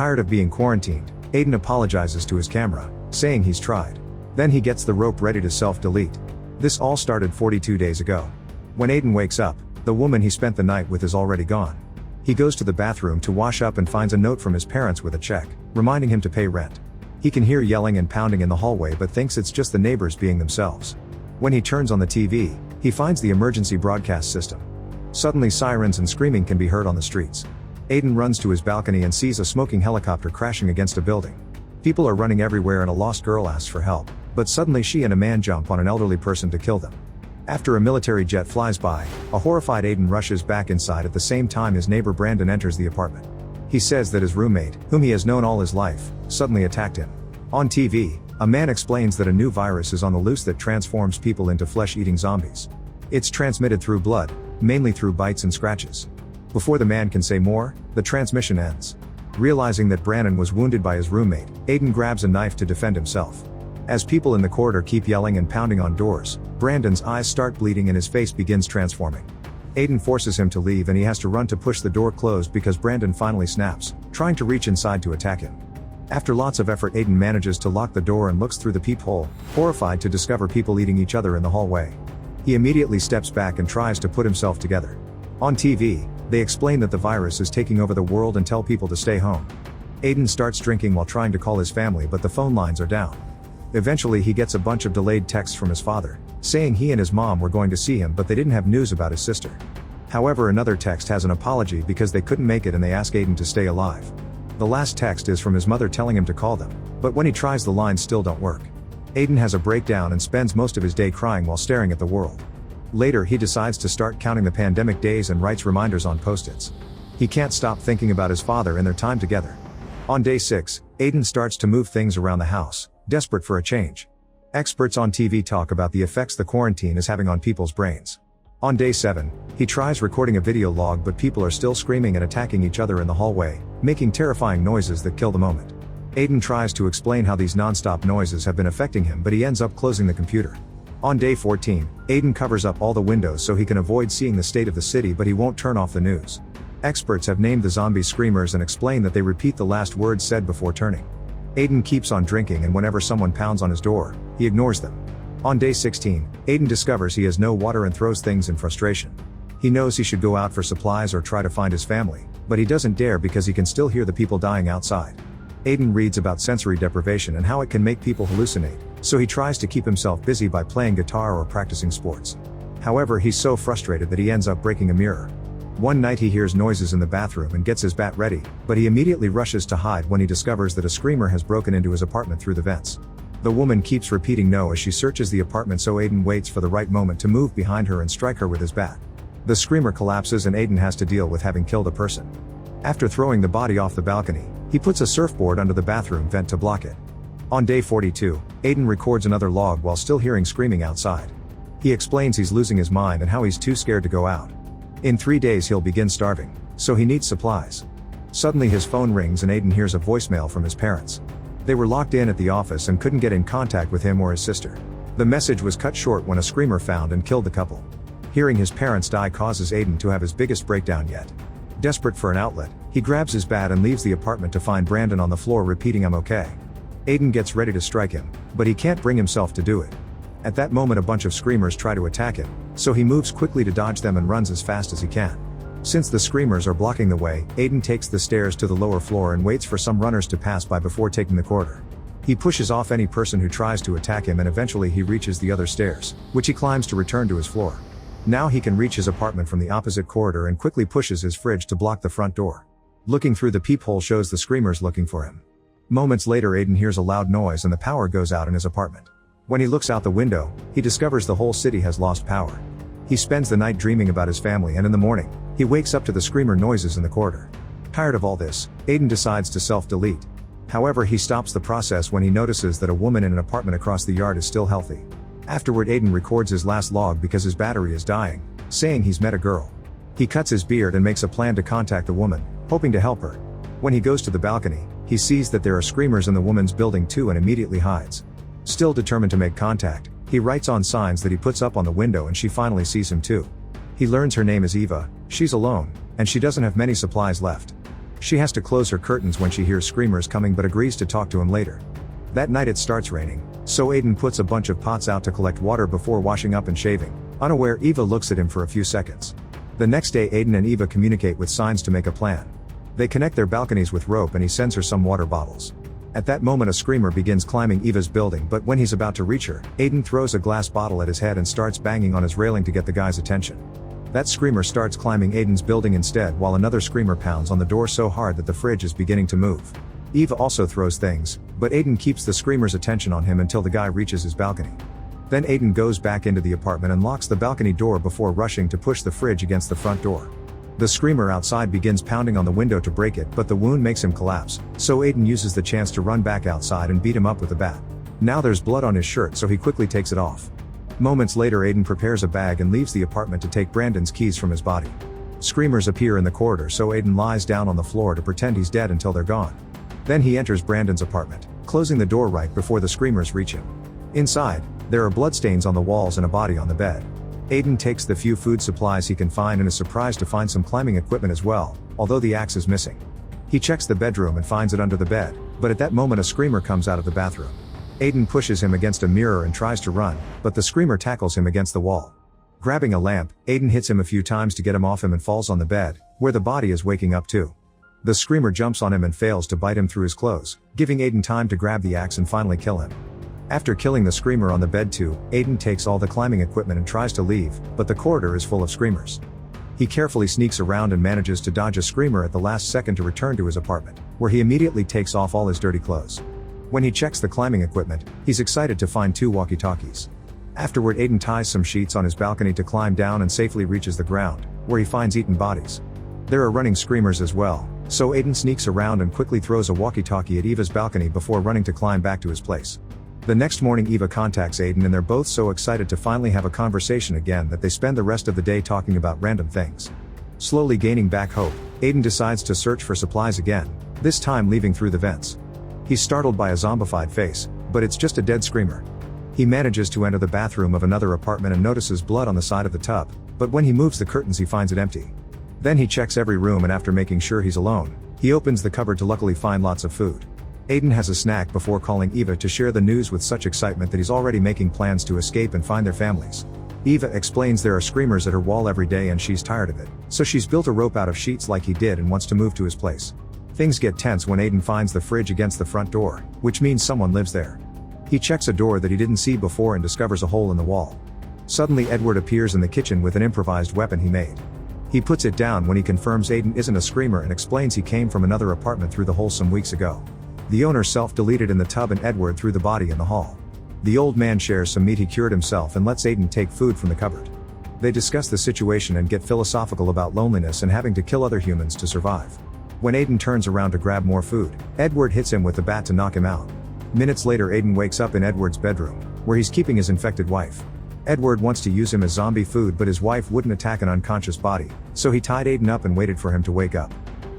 Tired of being quarantined, Aiden apologizes to his camera, saying he's tried. Then he gets the rope ready to self-delete. This all started 42 days ago. When Aiden wakes up, the woman he spent the night with is already gone. He goes to the bathroom to wash up and finds a note from his parents with a check, reminding him to pay rent. He can hear yelling and pounding in the hallway but thinks it's just the neighbors being themselves. When he turns on the TV, he finds the emergency broadcast system. Suddenly sirens and screaming can be heard on the streets. Aiden runs to his balcony and sees a smoking helicopter crashing against a building. People are running everywhere and a lost girl asks for help, but suddenly she and a man jump on an elderly person to kill them. After a military jet flies by, a horrified Aiden rushes back inside at the same time his neighbor Brandon enters the apartment. He says that his roommate, whom he has known all his life, suddenly attacked him. On TV, a man explains that a new virus is on the loose that transforms people into flesh-eating zombies. It's transmitted through blood, mainly through bites and scratches. Before the man can say more, the transmission ends. Realizing that Brandon was wounded by his roommate, Aiden grabs a knife to defend himself. As people in the corridor keep yelling and pounding on doors, Brandon's eyes start bleeding and his face begins transforming. Aiden forces him to leave and he has to run to push the door closed because Brandon finally snaps, trying to reach inside to attack him. After lots of effort, Aiden manages to lock the door and looks through the peephole, horrified to discover people eating each other in the hallway. He immediately steps back and tries to put himself together. On TV, they explain that the virus is taking over the world and tell people to stay home. Aiden starts drinking while trying to call his family but the phone lines are down. Eventually he gets a bunch of delayed texts from his father, saying he and his mom were going to see him but they didn't have news about his sister. However, another text has an apology because they couldn't make it and they ask Aiden to stay alive. The last text is from his mother telling him to call them, but when he tries the lines still don't work. Aiden has a breakdown and spends most of his day crying while staring at the world. Later he decides to start counting the pandemic days and writes reminders on post-its. He can't stop thinking about his father and their time together. On day 6, Aiden starts to move things around the house, desperate for a change. Experts on TV talk about the effects the quarantine is having on people's brains. On day 7, he tries recording a video log but people are still screaming and attacking each other in the hallway, making terrifying noises that kill the moment. Aiden tries to explain how these non-stop noises have been affecting him but he ends up closing the computer. On day 14, Aiden covers up all the windows so he can avoid seeing the state of the city but he won't turn off the news. Experts have named the zombie screamers and explain that they repeat the last words said before turning. Aiden keeps on drinking and whenever someone pounds on his door, he ignores them. On day 16, Aiden discovers he has no water and throws things in frustration. He knows he should go out for supplies or try to find his family, but he doesn't dare because he can still hear the people dying outside. Aiden reads about sensory deprivation and how it can make people hallucinate, so he tries to keep himself busy by playing guitar or practicing sports. However, he's so frustrated that he ends up breaking a mirror. One night he hears noises in the bathroom and gets his bat ready, but he immediately rushes to hide when he discovers that a screamer has broken into his apartment through the vents. The woman keeps repeating no as she searches the apartment so Aiden waits for the right moment to move behind her and strike her with his bat. The screamer collapses and Aiden has to deal with having killed a person. After throwing the body off the balcony, he puts a surfboard under the bathroom vent to block it. On day 42, Aiden records another log while still hearing screaming outside. He explains he's losing his mind and how he's too scared to go out. In 3 days he'll begin starving, so he needs supplies. Suddenly his phone rings and Aiden hears a voicemail from his parents. They were locked in at the office and couldn't get in contact with him or his sister. The message was cut short when a screamer found and killed the couple. Hearing his parents die causes Aiden to have his biggest breakdown yet. Desperate for an outlet, he grabs his bat and leaves the apartment to find Brandon on the floor repeating "I'm okay." Aiden gets ready to strike him, but he can't bring himself to do it. At that moment a bunch of screamers try to attack him, so he moves quickly to dodge them and runs as fast as he can. Since the screamers are blocking the way, Aiden takes the stairs to the lower floor and waits for some runners to pass by before taking the corridor. He pushes off any person who tries to attack him and eventually he reaches the other stairs, which he climbs to return to his floor. Now he can reach his apartment from the opposite corridor and quickly pushes his fridge to block the front door. Looking through the peephole shows the screamers looking for him. Moments later Aiden hears a loud noise and the power goes out in his apartment. When he looks out the window, he discovers the whole city has lost power. He spends the night dreaming about his family and in the morning, he wakes up to the screamer noises in the corridor. Tired of all this, Aiden decides to self-delete. However, he stops the process when he notices that a woman in an apartment across the yard is still healthy. Afterward Aiden records his last log because his battery is dying, saying he's met a girl. He cuts his beard and makes a plan to contact the woman, hoping to help her. When he goes to the balcony, he sees that there are screamers in the woman's building too and immediately hides. Still determined to make contact, he writes on signs that he puts up on the window and she finally sees him too. He learns her name is Eva, she's alone, and she doesn't have many supplies left. She has to close her curtains when she hears screamers coming but agrees to talk to him later. That night it starts raining, so Aiden puts a bunch of pots out to collect water before washing up and shaving. Unaware, Eva looks at him for a few seconds. The next day Aiden and Eva communicate with signs to make a plan. They connect their balconies with rope and he sends her some water bottles. At that moment a screamer begins climbing Eva's building, but when he's about to reach her, Aiden throws a glass bottle at his head and starts banging on his railing to get the guy's attention. That screamer starts climbing Aiden's building instead, while another screamer pounds on the door so hard that the fridge is beginning to move. Eva also throws things, but Aiden keeps the screamer's attention on him until the guy reaches his balcony. Then Aiden goes back into the apartment and locks the balcony door before rushing to push the fridge against the front door. The screamer outside begins pounding on the window to break it, but the wound makes him collapse, so Aiden uses the chance to run back outside and beat him up with a bat. Now there's blood on his shirt, so he quickly takes it off. Moments later Aiden prepares a bag and leaves the apartment to take Brandon's keys from his body. Screamers appear in the corridor, so Aiden lies down on the floor to pretend he's dead until they're gone. Then he enters Brandon's apartment, closing the door right before the screamers reach him. Inside, there are bloodstains on the walls and a body on the bed. Aiden takes the few food supplies he can find and is surprised to find some climbing equipment as well, although the axe is missing. He checks the bedroom and finds it under the bed, but at that moment a screamer comes out of the bathroom. Aiden pushes him against a mirror and tries to run, but the screamer tackles him against the wall. Grabbing a lamp, Aiden hits him a few times to get him off him and falls on the bed, where the body is waking up too. The screamer jumps on him and fails to bite him through his clothes, giving Aiden time to grab the axe and finally kill him. After killing the screamer on the bed too, Aiden takes all the climbing equipment and tries to leave, but the corridor is full of screamers. He carefully sneaks around and manages to dodge a screamer at the last second to return to his apartment, where he immediately takes off all his dirty clothes. When he checks the climbing equipment, he's excited to find 2 walkie-talkies. Afterward Aiden ties some sheets on his balcony to climb down and safely reaches the ground, where he finds eaten bodies. There are running screamers as well, so Aiden sneaks around and quickly throws a walkie-talkie at Eva's balcony before running to climb back to his place. The next morning Eva contacts Aiden and they're both so excited to finally have a conversation again that they spend the rest of the day talking about random things. Slowly gaining back hope, Aiden decides to search for supplies again, this time leaving through the vents. He's startled by a zombified face, but it's just a dead screamer. He manages to enter the bathroom of another apartment and notices blood on the side of the tub, but when he moves the curtains he finds it empty. Then he checks every room and after making sure he's alone, he opens the cupboard to luckily find lots of food. Aiden has a snack before calling Eva to share the news with such excitement that he's already making plans to escape and find their families. Eva explains there are screamers at her wall every day and she's tired of it, so she's built a rope out of sheets like he did and wants to move to his place. Things get tense when Aiden finds the fridge against the front door, which means someone lives there. He checks a door that he didn't see before and discovers a hole in the wall. Suddenly Edward appears in the kitchen with an improvised weapon he made. He puts it down when he confirms Aiden isn't a screamer and explains he came from another apartment through the hole some weeks ago. The owner self-deleted in the tub and Edward threw the body in the hall. The old man shares some meat he cured himself and lets Aiden take food from the cupboard. They discuss the situation and get philosophical about loneliness and having to kill other humans to survive. When Aiden turns around to grab more food, Edward hits him with the bat to knock him out. Minutes later Aiden wakes up in Edward's bedroom, where he's keeping his infected wife. Edward wants to use him as zombie food but his wife wouldn't attack an unconscious body, so he tied Aiden up and waited for him to wake up.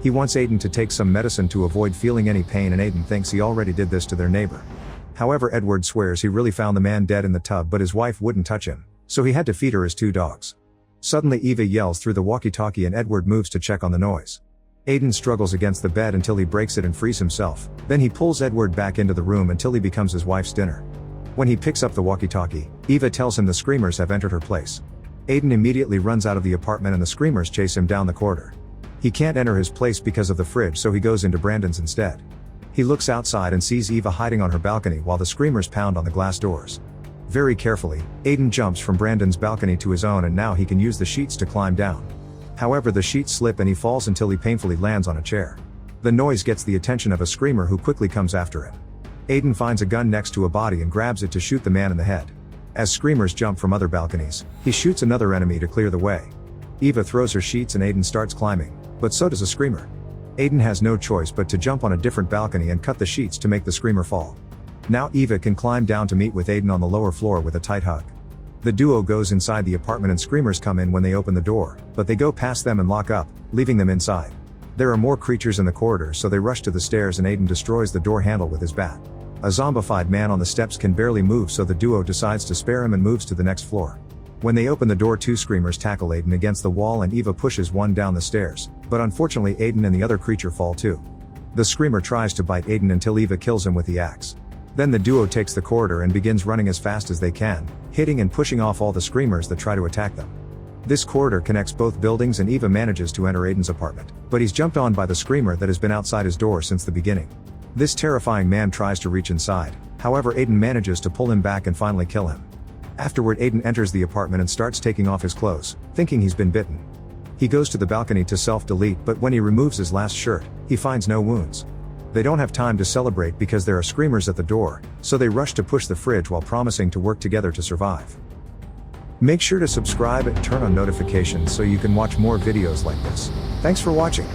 He wants Aiden to take some medicine to avoid feeling any pain and Aiden thinks he already did this to their neighbor. However, Edward swears he really found the man dead in the tub but his wife wouldn't touch him, so he had to feed her his 2 dogs. Suddenly Eva yells through the walkie-talkie and Edward moves to check on the noise. Aiden struggles against the bed until he breaks it and frees himself, then he pulls Edward back into the room until he becomes his wife's dinner. When he picks up the walkie-talkie, Eva tells him the screamers have entered her place. Aiden immediately runs out of the apartment and the screamers chase him down the corridor. He can't enter his place because of the fridge, so he goes into Brandon's instead. He looks outside and sees Eva hiding on her balcony while the screamers pound on the glass doors. Very carefully, Aiden jumps from Brandon's balcony to his own and now he can use the sheets to climb down. However, the sheets slip and he falls until he painfully lands on a chair. The noise gets the attention of a screamer who quickly comes after him. Aiden finds a gun next to a body and grabs it to shoot the man in the head. As screamers jump from other balconies, he shoots another enemy to clear the way. Eva throws her sheets and Aiden starts climbing, but so does a screamer. Aiden has no choice but to jump on a different balcony and cut the sheets to make the screamer fall. Now Eva can climb down to meet with Aiden on the lower floor with a tight hug. The duo goes inside the apartment and screamers come in when they open the door, but they go past them and lock up, leaving them inside. There are more creatures in the corridor, so they rush to the stairs and Aiden destroys the door handle with his bat. A zombified man on the steps can barely move, so the duo decides to spare him and moves to the next floor. When they open the door, two screamers tackle Aiden against the wall and Eva pushes one down the stairs, but unfortunately Aiden and the other creature fall too. The screamer tries to bite Aiden until Eva kills him with the axe. Then the duo takes the corridor and begins running as fast as they can, hitting and pushing off all the screamers that try to attack them. This corridor connects both buildings and Eva manages to enter Aiden's apartment, but he's jumped on by the screamer that has been outside his door since the beginning. This terrifying man tries to reach inside, however Aiden manages to pull him back and finally kill him. Afterward Aiden enters the apartment and starts taking off his clothes, thinking he's been bitten. He goes to the balcony to self-delete, but when he removes his last shirt, he finds no wounds. They don't have time to celebrate because there are screamers at the door, so they rush to push the fridge while promising to work together to survive. Make sure to subscribe and turn on notifications so you can watch more videos like this. Thanks for watching.